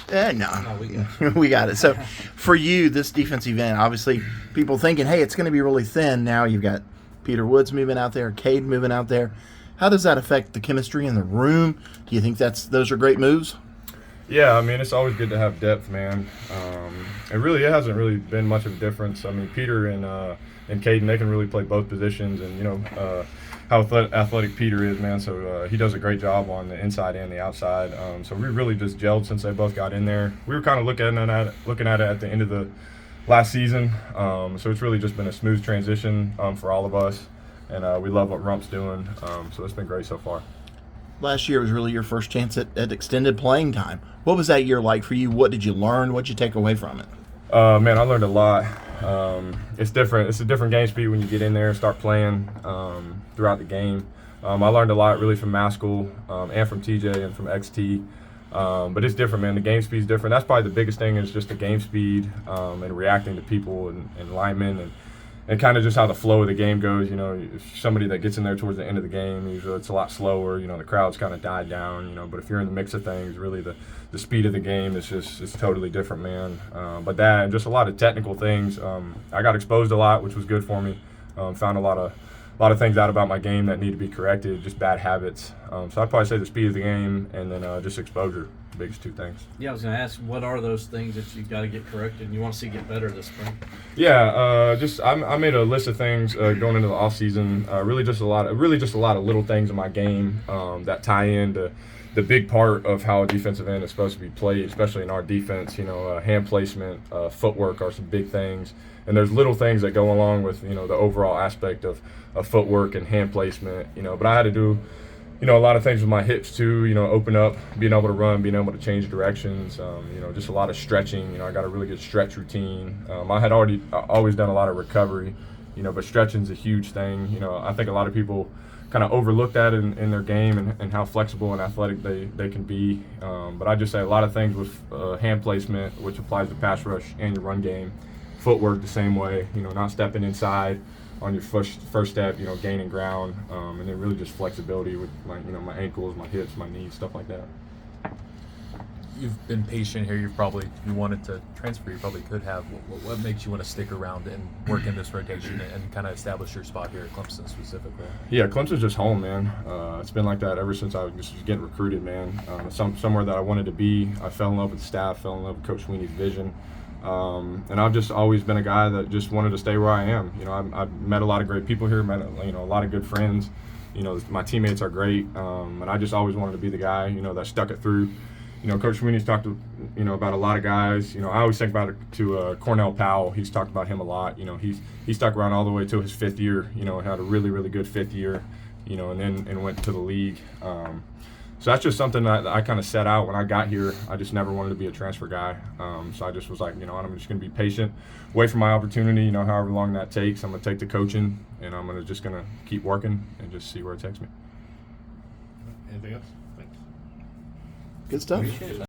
No, we got it. So for you, this defensive end, obviously people thinking, hey, it's going to be really thin. Now you've got Peter Woods moving out there, Cade moving out there. How does that affect the chemistry in the room? Do you think those are great moves? Yeah, I mean, it's always good to have depth, man. It hasn't really been much of a difference. I mean, Peter and Caden, they can really play both positions, and how athletic Peter is, man. So he does a great job on the inside and the outside. So we really just gelled since they both got in there. We were kind of looking at it at the end of the last season. So it's really just been a smooth transition for all of us, and we love what Rump's doing. So it's been great so far. Last year was really your first chance at extended playing time. What was that year like for you? What did you learn? What did you take away from it? Man, I learned a lot. It's different. It's a different game speed when you get in there and start playing throughout the game. I learned a lot really from Maskell and from TJ and from XT. But it's different, man. The game speed's different. That's probably the biggest thing is just the game speed and reacting to people and linemen and kind of just how the flow of the game goes. If somebody that gets in there towards the end of the game, usually it's a lot slower. The crowd's kind of died down. But if you're in the mix of things, really the speed of the game is it's totally different, man. But that and just a lot of technical things. I got exposed a lot, which was good for me. Found a lot of things out about my game that need to be corrected, just bad habits. So I'd probably say the speed of the game and then just exposure, the biggest two things. Yeah, I was going to ask, what are those things that you've got to get corrected and you want to see get better this spring? Yeah, I made a list of things going into the off season. Really just a lot of little things in my game that tie into the big part of how a defensive end is supposed to be played, especially in our defense. Hand placement, footwork are some big things. And there's little things that go along with, the overall aspect of footwork and hand placement, But I had to do, a lot of things with my hips too, open up, being able to run, being able to change directions, just a lot of stretching. I got a really good stretch routine. I had always done a lot of recovery, but stretching's a huge thing. I think a lot of people kind of overlook that in their game and how flexible and athletic they can be. But I just say a lot of things with hand placement, which applies to pass rush and your run game. Footwork the same way, not stepping inside on your first step, gaining ground, and then really just flexibility with my ankles, my hips, my knees, stuff like that. You've been patient here. You wanted to transfer. You probably could have. What makes you want to stick around and work in this rotation and kind of establish your spot here at Clemson specifically? Yeah, Clemson's just home, man. It's been like that ever since I was just getting recruited, man. Somewhere that I wanted to be. I fell in love with the staff, fell in love with Coach Sweeney's vision. And I've just always been a guy that just wanted to stay where I am. I've met a lot of great people here, met a lot of good friends. My teammates are great, and I just always wanted to be the guy, that stuck it through. Coach Sweeney's talked to, about a lot of guys. I always think about it to Cornell Powell. He's talked about him a lot. He stuck around all the way to his fifth year. Had a really, really good fifth year. And went to the league. So that's just something that I kind of set out when I got here. I just never wanted to be a transfer guy. So I just was like, I'm just going to be patient, wait for my opportunity, however long that takes. I'm going to take the coaching, and I'm just going to keep working and just see where it takes me. Anything else? Thanks. Good stuff.